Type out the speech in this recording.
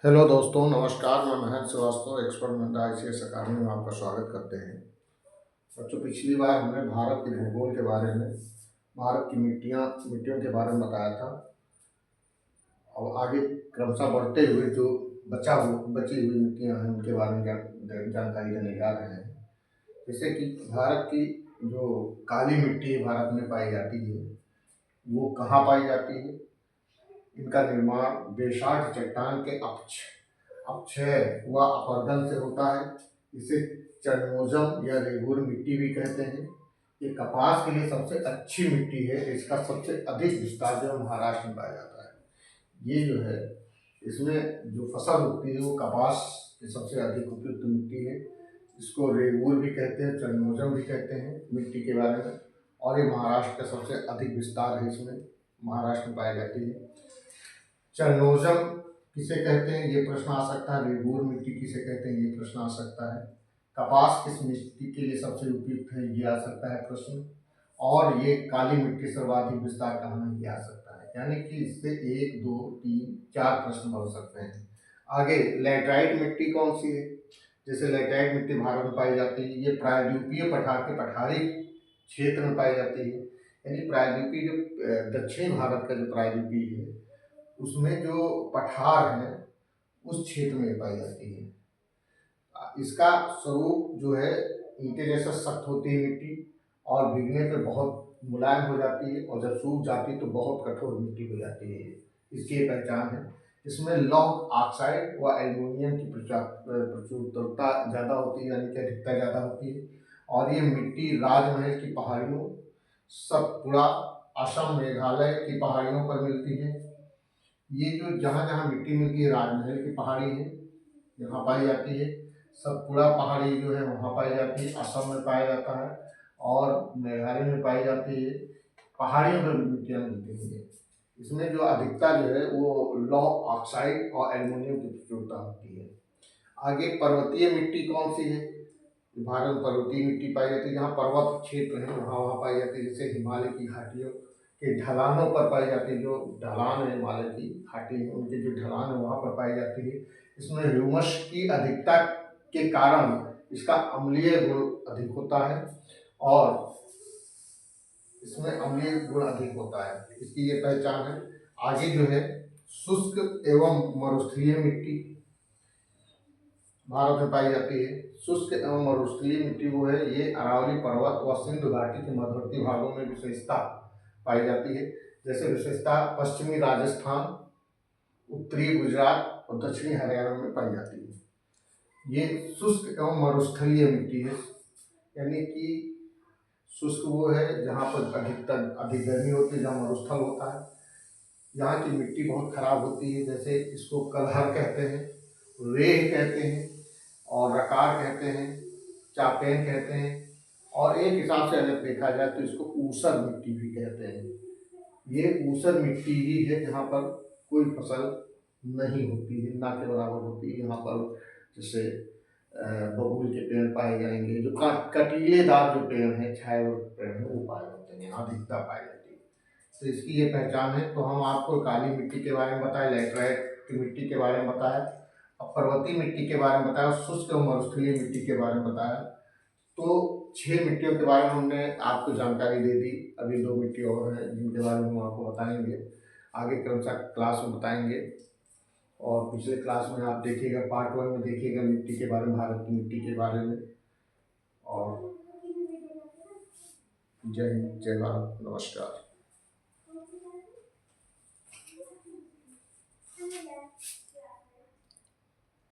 Hello दोस्तों, नमस्कार। मैं महेंद्र श्रीवास्तव, एक्सपर्ट महिंद्रा ICS अकादमी में आपका स्वागत करते हैं। बच्चों, पिछली बार हमने भारत के भूगोल के बारे में, भारत की मिट्टियों के बारे में बताया था। और आगे क्रमशः बढ़ते हुए जो बची हुई मिट्टियाँ हैं उनके बारे में जानकारी देने जा रहे हैं। जैसे कि भारत की जो काली मिट्टी भारत में पाई जाती है, वो कहाँ पाई जाती है? इनका निर्माण बेसाल्ट चट्टान के अपक्षय व अपरदन से होता है। इसे चरनोजम या रेगुर मिट्टी भी कहते हैं। ये कपास के लिए सबसे अच्छी मिट्टी है। इसका सबसे अधिक विस्तार जो महाराष्ट्र में पाया जाता है। ये जो है, इसमें जो फसल उगती है वो कपास की सबसे अधिक उपयुक्त मिट्टी है। इसको रेगुर भी कहते हैं, चरनोजम भी कहते हैं मिट्टी के बारे में। और ये महाराष्ट्र का सबसे अधिक विस्तार है, इसमें महाराष्ट्र में पाई जाती है। चरनोजम किसे कहते हैं, ये प्रश्न आ सकता है। रेगुर मिट्टी किसे कहते हैं, ये प्रश्न आ सकता है। कपास किस मिट्टी के लिए सबसे उपयुक्त है, ये आ सकता है प्रश्न। और ये काली मिट्टी सर्वाधिक विस्तार कहाँ है, ये आ सकता है। यानी कि इससे 1, 2, 3, 4 प्रश्न बन सकते हैं। आगे लैटराइट मिट्टी कौन सी है? जैसे लैटराइट मिट्टी भारत में पाई जाती है। ये प्रायद्वीपीय पठार के पठारी क्षेत्र में पाई जाती है। यानी प्रायद्वीपीय जो दक्षिण भारत का जो प्रायद्वीपीय है, उसमें जो पठार है उस क्षेत्र में पाई जाती है। इसका स्वरूप जो है, ईंटे जैसा सख्त होती है मिट्टी, और भीगने पे बहुत मुलायम हो जाती है, और जब सूख जाती है तो बहुत कठोर मिट्टी हो जाती है। इसकी ये पहचान है। इसमें लौह ऑक्साइड व एल्युमिनियम की प्रचुरता ज़्यादा होती है, यानी कि अधिकता ज़्यादा होती है। और ये मिट्टी राजमहल की पहाड़ियों, सतपुड़ा, असम, मेघालय की पहाड़ियों पर मिलती है। ये जो जहाँ जहाँ मिट्टी मिलती है, राजमहल की पहाड़ी है, यहाँ पाई जाती है। सतपुड़ा पहाड़ी जो है वहाँ पाई जाती है, असम में पाया जाता है, और मेघालय में पाई जाती है। पहाड़ियों पर मिट्टियाँ मिलती हैं। इसमें जो अधिकता जो है वो लौह ऑक्साइड और एल्युमिनियम की प्रचुरता होती है। आगे पर्वतीय मिट्टी कौन सी है? भारत में पर्वतीय मिट्टी पाई जाती है। जहाँ पर्वत क्षेत्र है वहाँ वहाँ पाई जाती है। जैसे हिमालय की घाटियों के ढलानों पर पाई जाती है। जो ढलान है हिमालय की घाटी है, उनके जो ढलान है वहाँ पर पाई जाती है। इसमें ह्यूमस की अधिकता के कारण इसका अम्लीय गुण अधिक होता है, और इसमें अम्लीय गुण अधिक होता है। इसकी ये पहचान है। आगे जो है, शुष्क एवं मरुस्थलीय मिट्टी भारत में पाई जाती है। शुष्क एवं मरुस्थलीय मिट्टी वो है, ये अरावली पर्वत व सिंधु घाटी के मध्यवर्ती भागों में विशेषता पाई जाती है। जैसे विशेषता पश्चिमी राजस्थान, उत्तरी गुजरात और दक्षिणी हरियाणा में पाई जाती है। ये शुष्क एवं मरुस्थलीय मिट्टी है। यानी कि शुष्क वो है जहाँ पर अधिक गर्मी होती है, जहाँ मरुस्थल होता है। यहाँ की मिट्टी बहुत खराब होती है। जैसे इसको कलहर कहते हैं, रेह कहते हैं, और रकार कहते हैं, चापेन कहते हैं। और एक हिसाब से अगर देखा जाए तो इसको ऊसर मिट्टी भी कहते हैं। ये ऊसर मिट्टी ही है जहाँ पर कोई फसल नहीं होती है, ना के बराबर होती है। यहाँ पर जैसे बबूल के पेड़ पाए जाएंगे, जो कटीलेदार जो पेड़ हैं, छाए हुए पेड़ हैं, वो पाए जाते हैं, अधिकता पाई जाती है। तो इसकी ये पहचान है। तो हम आपको काली मिट्टी के बारे में बताए, लैटराइट की मिट्टी के बारे में बताया, अब पर्वतीय मिट्टी के बारे में बताया, शुष्क और मरुस्थलीय मिट्टी के बारे में बताया। तो 6 मिट्टियों के बारे में हमने आपको जानकारी दे दी। अभी 2 मिट्टी और हैं जिनके बारे में हम आपको बताएंगे, आगे क्रमशः क्लास में बताएंगे। और पिछले क्लास में आप देखिएगा, पार्ट 1 में देखिएगा मिट्टी के बारे में, भारत की मिट्टी के बारे में। और जय हिंद, जय भारत, नमस्कार।